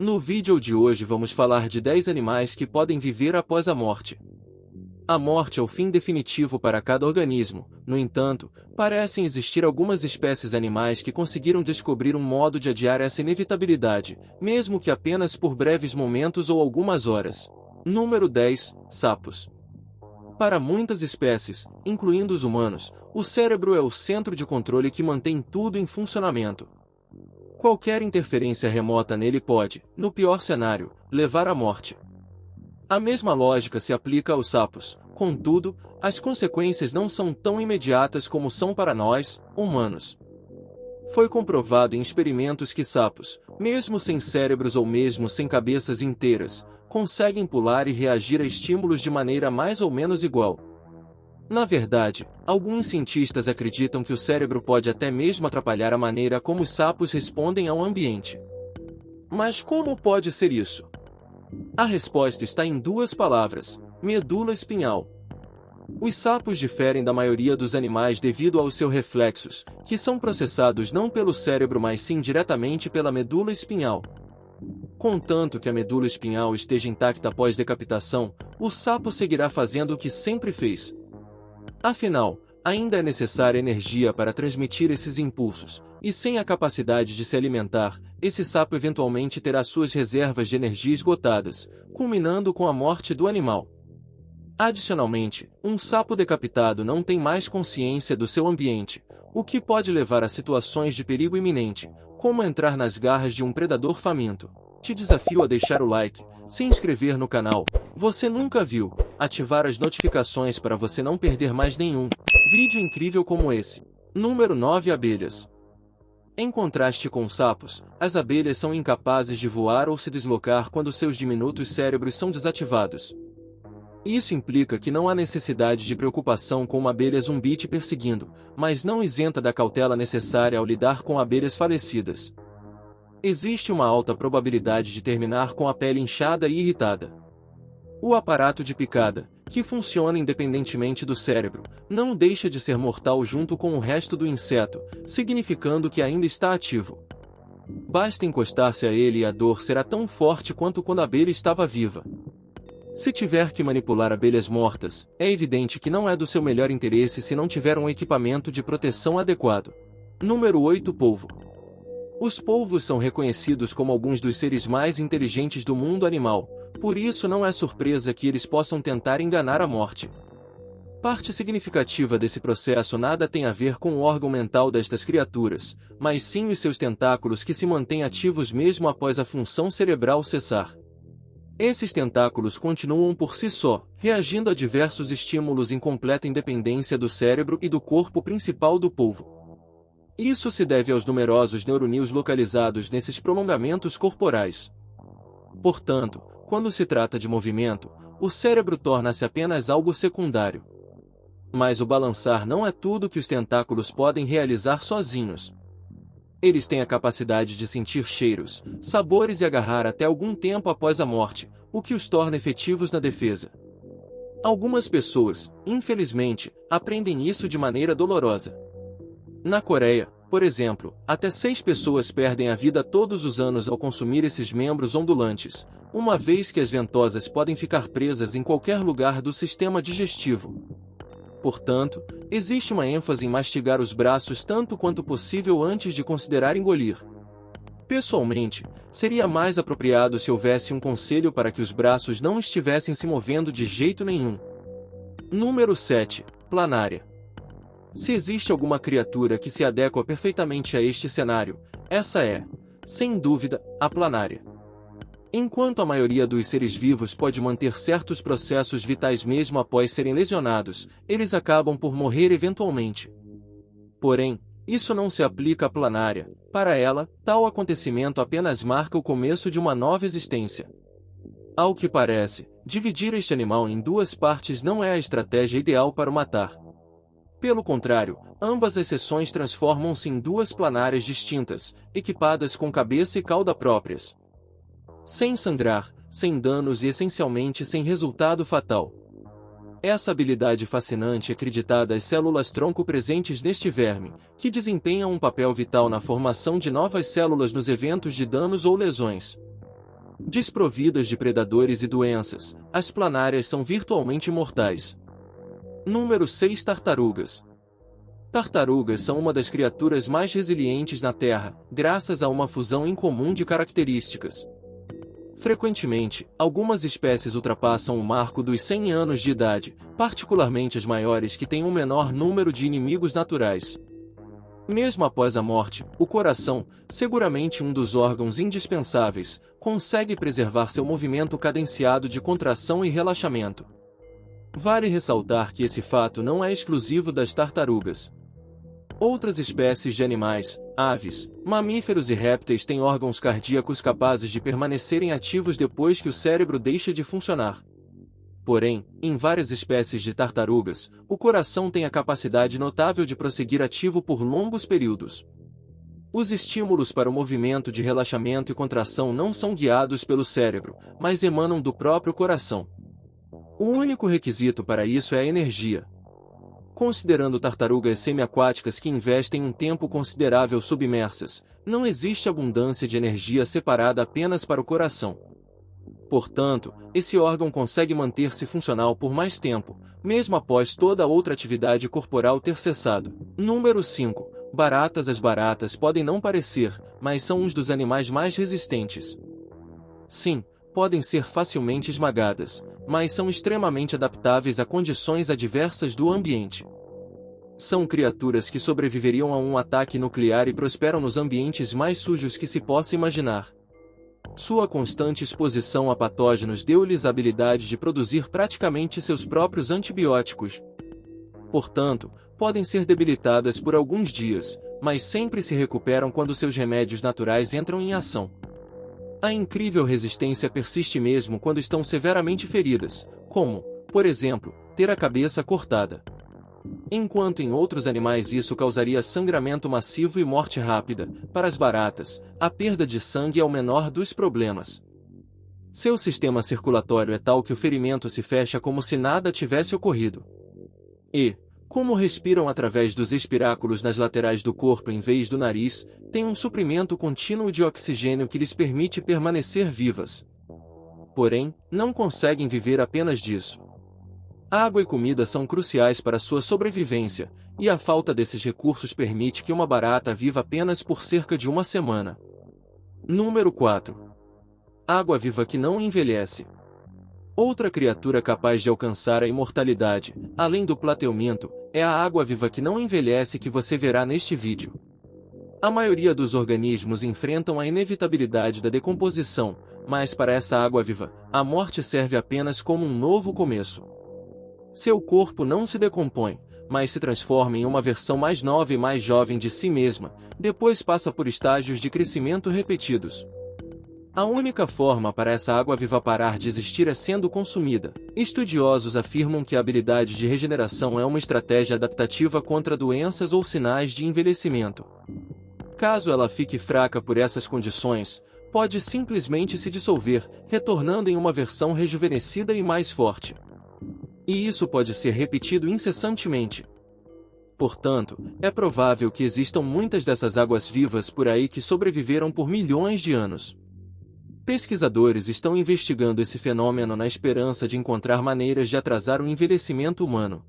No vídeo de hoje vamos falar de 10 animais que podem viver após a morte. A morte é o fim definitivo para cada organismo. No entanto, parecem existir algumas espécies animais que conseguiram descobrir um modo de adiar essa inevitabilidade, mesmo que apenas por breves momentos ou algumas horas. Número 10. Sapos. Para muitas espécies, incluindo os humanos, o cérebro é o centro de controle que mantém tudo em funcionamento. Qualquer interferência remota nele pode, no pior cenário, levar à morte. A mesma lógica se aplica aos sapos, contudo, as consequências não são tão imediatas como são para nós, humanos. Foi comprovado em experimentos que sapos, mesmo sem cérebros ou mesmo sem cabeças inteiras, conseguem pular e reagir a estímulos de maneira mais ou menos igual. Na verdade, alguns cientistas acreditam que o cérebro pode até mesmo atrapalhar a maneira como os sapos respondem ao ambiente. Mas como pode ser isso? A resposta está em duas palavras: medula espinhal. Os sapos diferem da maioria dos animais devido aos seus reflexos, que são processados não pelo cérebro mas sim diretamente pela medula espinhal. Contanto que a medula espinhal esteja intacta após decapitação, o sapo seguirá fazendo o que sempre fez. Afinal, ainda é necessária energia para transmitir esses impulsos, e sem a capacidade de se alimentar, esse sapo eventualmente terá suas reservas de energia esgotadas, culminando com a morte do animal. Adicionalmente, um sapo decapitado não tem mais consciência do seu ambiente, o que pode levar a situações de perigo iminente, como entrar nas garras de um predador faminto. Te desafio a deixar o like, se inscrever no canal, você nunca viu, ativar as notificações para você não perder mais nenhum vídeo incrível como esse. Número 9. Abelhas. Em contraste com sapos, as abelhas são incapazes de voar ou se deslocar quando seus diminutos cérebros são desativados. Isso implica que não há necessidade de preocupação com uma abelha zumbi te perseguindo, mas não isenta da cautela necessária ao lidar com abelhas falecidas. Existe uma alta probabilidade de terminar com a pele inchada e irritada. O aparato de picada, que funciona independentemente do cérebro, não deixa de ser mortal junto com o resto do inseto, significando que ainda está ativo. Basta encostar-se a ele e a dor será tão forte quanto quando a abelha estava viva. Se tiver que manipular abelhas mortas, é evidente que não é do seu melhor interesse se não tiver um equipamento de proteção adequado. Número 8. Polvo. Os polvos são reconhecidos como alguns dos seres mais inteligentes do mundo animal, por isso não é surpresa que eles possam tentar enganar a morte. Parte significativa desse processo nada tem a ver com o órgão mental destas criaturas, mas sim os seus tentáculos que se mantêm ativos mesmo após a função cerebral cessar. Esses tentáculos continuam por si só, reagindo a diversos estímulos em completa independência do cérebro e do corpo principal do polvo. Isso se deve aos numerosos neuroníons localizados nesses prolongamentos corporais. Portanto, quando se trata de movimento, o cérebro torna-se apenas algo secundário. Mas o balançar não é tudo que os tentáculos podem realizar sozinhos. Eles têm a capacidade de sentir cheiros, sabores e agarrar até algum tempo após a morte, o que os torna efetivos na defesa. Algumas pessoas, infelizmente, aprendem isso de maneira dolorosa. Na Coreia, por exemplo, até 6 pessoas perdem a vida todos os anos ao consumir esses membros ondulantes, uma vez que as ventosas podem ficar presas em qualquer lugar do sistema digestivo. Portanto, existe uma ênfase em mastigar os braços tanto quanto possível antes de considerar engolir. Pessoalmente, seria mais apropriado se houvesse um conselho para que os braços não estivessem se movendo de jeito nenhum. Número 7. Planária. Se existe alguma criatura que se adequa perfeitamente a este cenário, essa é, sem dúvida, a planária. Enquanto a maioria dos seres vivos pode manter certos processos vitais mesmo após serem lesionados, eles acabam por morrer eventualmente. Porém, isso não se aplica à planária. Para ela, tal acontecimento apenas marca o começo de uma nova existência. Ao que parece, dividir este animal em duas partes não é a estratégia ideal para o matar. Pelo contrário, ambas as seções transformam-se em duas planárias distintas, equipadas com cabeça e cauda próprias. Sem sangrar, sem danos e essencialmente sem resultado fatal. Essa habilidade fascinante é acreditada às células-tronco presentes neste verme, que desempenham um papel vital na formação de novas células nos eventos de danos ou lesões. Desprovidas de predadores e doenças, as planárias são virtualmente imortais. Número 6. Tartarugas. Tartarugas são uma das criaturas mais resilientes na Terra, graças a uma fusão incomum de características. Frequentemente, algumas espécies ultrapassam o marco dos 100 anos de idade, particularmente as maiores que têm um menor número de inimigos naturais. Mesmo após a morte, o coração, seguramente um dos órgãos indispensáveis, consegue preservar seu movimento cadenciado de contração e relaxamento. Vale ressaltar que esse fato não é exclusivo das tartarugas. Outras espécies de animais, aves, mamíferos e répteis têm órgãos cardíacos capazes de permanecerem ativos depois que o cérebro deixa de funcionar. Porém, em várias espécies de tartarugas, o coração tem a capacidade notável de prosseguir ativo por longos períodos. Os estímulos para o movimento de relaxamento e contração não são guiados pelo cérebro, mas emanam do próprio coração. O único requisito para isso é a energia. Considerando tartarugas semiaquáticas que investem um tempo considerável submersas, não existe abundância de energia separada apenas para o coração. Portanto, esse órgão consegue manter-se funcional por mais tempo, mesmo após toda outra atividade corporal ter cessado. Número 5. Baratas. As baratas podem não parecer, mas são uns dos animais mais resistentes. Sim, podem ser facilmente esmagadas, mas são extremamente adaptáveis a condições adversas do ambiente. São criaturas que sobreviveriam a um ataque nuclear e prosperam nos ambientes mais sujos que se possa imaginar. Sua constante exposição a patógenos deu-lhes a habilidade de produzir praticamente seus próprios antibióticos. Portanto, podem ser debilitadas por alguns dias, mas sempre se recuperam quando seus remédios naturais entram em ação. A incrível resistência persiste mesmo quando estão severamente feridas, como, por exemplo, ter a cabeça cortada. Enquanto em outros animais isso causaria sangramento massivo e morte rápida, para as baratas, a perda de sangue é o menor dos problemas. Seu sistema circulatório é tal que o ferimento se fecha como se nada tivesse ocorrido. E, como respiram através dos espiráculos nas laterais do corpo em vez do nariz, têm um suprimento contínuo de oxigênio que lhes permite permanecer vivas. Porém, não conseguem viver apenas disso. Água e comida são cruciais para sua sobrevivência, e a falta desses recursos permite que uma barata viva apenas por cerca de uma semana. Número 4. Água-viva que não envelhece. Outra criatura capaz de alcançar a imortalidade, além do plateuminto, é a água-viva que não envelhece que você verá neste vídeo. A maioria dos organismos enfrentam a inevitabilidade da decomposição, mas para essa água-viva, a morte serve apenas como um novo começo. Seu corpo não se decompõe, mas se transforma em uma versão mais nova e mais jovem de si mesma, depois passa por estágios de crescimento repetidos. A única forma para essa água-viva parar de existir é sendo consumida. Estudiosos afirmam que a habilidade de regeneração é uma estratégia adaptativa contra doenças ou sinais de envelhecimento. Caso ela fique fraca por essas condições, pode simplesmente se dissolver, retornando em uma versão rejuvenescida e mais forte. E isso pode ser repetido incessantemente. Portanto, é provável que existam muitas dessas águas-vivas por aí que sobreviveram por milhões de anos. Pesquisadores estão investigando esse fenômeno na esperança de encontrar maneiras de atrasar o envelhecimento humano.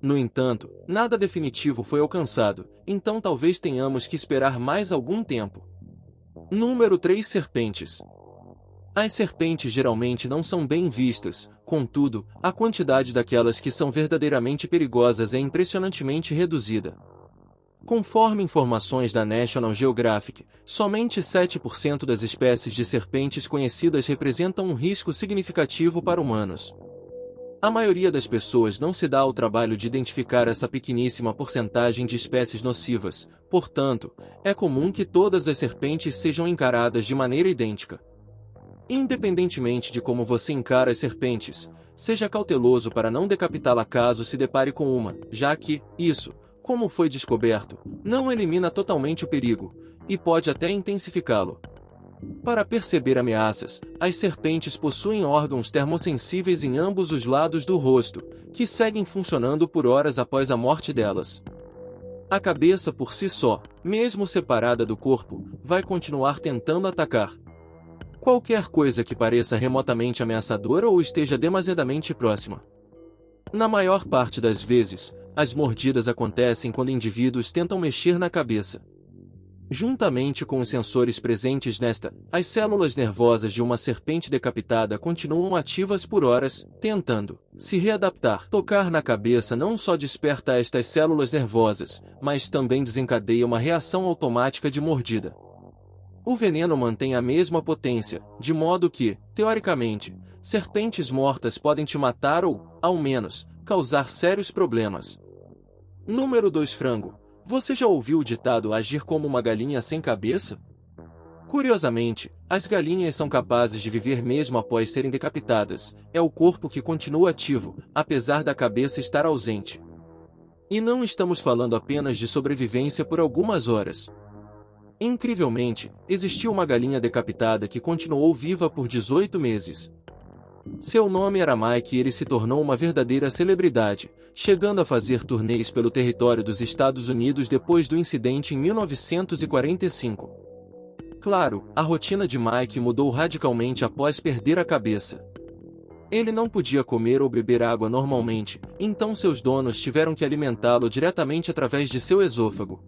No entanto, nada definitivo foi alcançado, então talvez tenhamos que esperar mais algum tempo. Número 3. Serpentes. As serpentes geralmente não são bem vistas, contudo, a quantidade daquelas que são verdadeiramente perigosas é impressionantemente reduzida. Conforme informações da National Geographic, somente 7% das espécies de serpentes conhecidas representam um risco significativo para humanos. A maioria das pessoas não se dá ao trabalho de identificar essa pequeníssima porcentagem de espécies nocivas, portanto, é comum que todas as serpentes sejam encaradas de maneira idêntica. Independentemente de como você encara as serpentes, seja cauteloso para não decapitá-la caso se depare com uma, já que, isso, como foi descoberto, não elimina totalmente o perigo, e pode até intensificá-lo. Para perceber ameaças, as serpentes possuem órgãos termossensíveis em ambos os lados do rosto, que seguem funcionando por horas após a morte delas. A cabeça por si só, mesmo separada do corpo, vai continuar tentando atacar. Qualquer coisa que pareça remotamente ameaçadora ou esteja demasiadamente próxima. Na maior parte das vezes, as mordidas acontecem quando indivíduos tentam mexer na cabeça. Juntamente com os sensores presentes nesta, as células nervosas de uma serpente decapitada continuam ativas por horas, tentando se readaptar. Tocar na cabeça não só desperta estas células nervosas, mas também desencadeia uma reação automática de mordida. O veneno mantém a mesma potência, de modo que, teoricamente, serpentes mortas podem te matar ou, ao menos, causar sérios problemas. Número 2. Frango. Você já ouviu o ditado agir como uma galinha sem cabeça? Curiosamente, as galinhas são capazes de viver mesmo após serem decapitadas. É o corpo que continua ativo, apesar da cabeça estar ausente. E não estamos falando apenas de sobrevivência por algumas horas. Incrivelmente, existiu uma galinha decapitada que continuou viva por 18 meses. Seu nome era Mike e ele se tornou uma verdadeira celebridade, chegando a fazer turnês pelo território dos Estados Unidos depois do incidente em 1945. Claro, a rotina de Mike mudou radicalmente após perder a cabeça. Ele não podia comer ou beber água normalmente, então seus donos tiveram que alimentá-lo diretamente através de seu esôfago.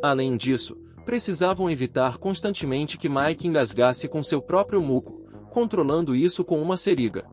Além disso, precisavam evitar constantemente que Mike engasgasse com seu próprio muco, controlando isso com uma seringa.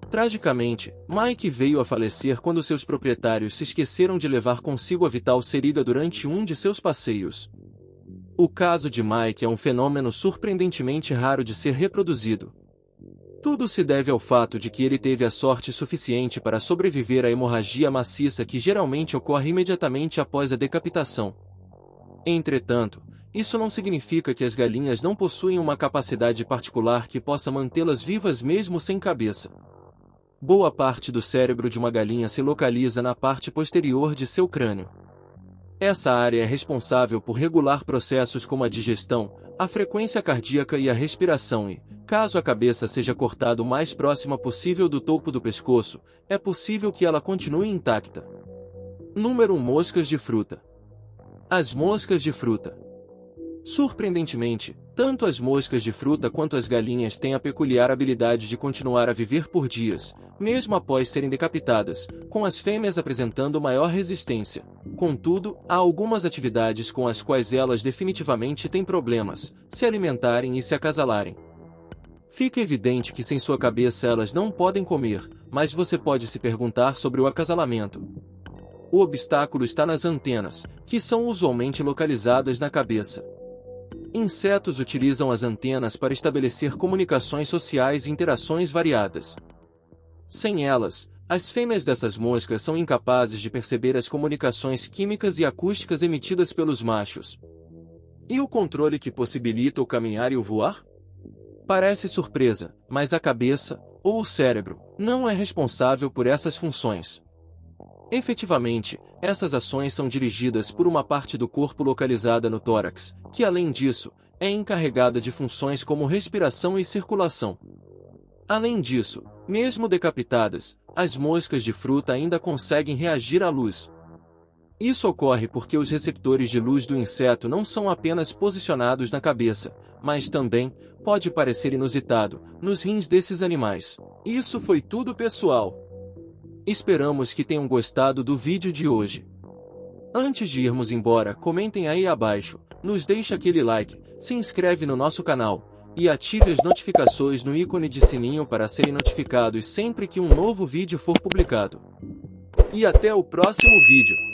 Tragicamente, Mike veio a falecer quando seus proprietários se esqueceram de levar consigo a vital seringa durante um de seus passeios. O caso de Mike é um fenômeno surpreendentemente raro de ser reproduzido. Tudo se deve ao fato de que ele teve a sorte suficiente para sobreviver à hemorragia maciça que geralmente ocorre imediatamente após a decapitação. Entretanto, isso não significa que as galinhas não possuem uma capacidade particular que possa mantê-las vivas mesmo sem cabeça. Boa parte do cérebro de uma galinha se localiza na parte posterior de seu crânio. Essa área é responsável por regular processos como a digestão, a frequência cardíaca e a respiração e, caso a cabeça seja cortada o mais próxima possível do topo do pescoço, é possível que ela continue intacta. Número 1. Moscas de fruta. As moscas de fruta. Surpreendentemente, tanto as moscas de fruta quanto as galinhas têm a peculiar habilidade de continuar a viver por dias, mesmo após serem decapitadas, com as fêmeas apresentando maior resistência. Contudo, há algumas atividades com as quais elas definitivamente têm problemas: se alimentarem e se acasalarem. Fica evidente que sem sua cabeça elas não podem comer, mas você pode se perguntar sobre o acasalamento. O obstáculo está nas antenas, que são usualmente localizadas na cabeça. Insetos utilizam as antenas para estabelecer comunicações sociais e interações variadas. Sem elas, as fêmeas dessas moscas são incapazes de perceber as comunicações químicas e acústicas emitidas pelos machos. E o controle que possibilita o caminhar e o voar? Parece surpresa, mas a cabeça, ou o cérebro, não é responsável por essas funções. Efetivamente, essas ações são dirigidas por uma parte do corpo localizada no tórax, que além disso, é encarregada de funções como respiração e circulação. Além disso, mesmo decapitadas, as moscas de fruta ainda conseguem reagir à luz. Isso ocorre porque os receptores de luz do inseto não são apenas posicionados na cabeça, mas também, pode parecer inusitado, nos rins desses animais. Isso foi tudo, pessoal. Esperamos que tenham gostado do vídeo de hoje. Antes de irmos embora, comentem aí abaixo, nos deixe aquele like, se inscreve no nosso canal, e ative as notificações no ícone de sininho para serem notificados sempre que um novo vídeo for publicado. E até o próximo vídeo!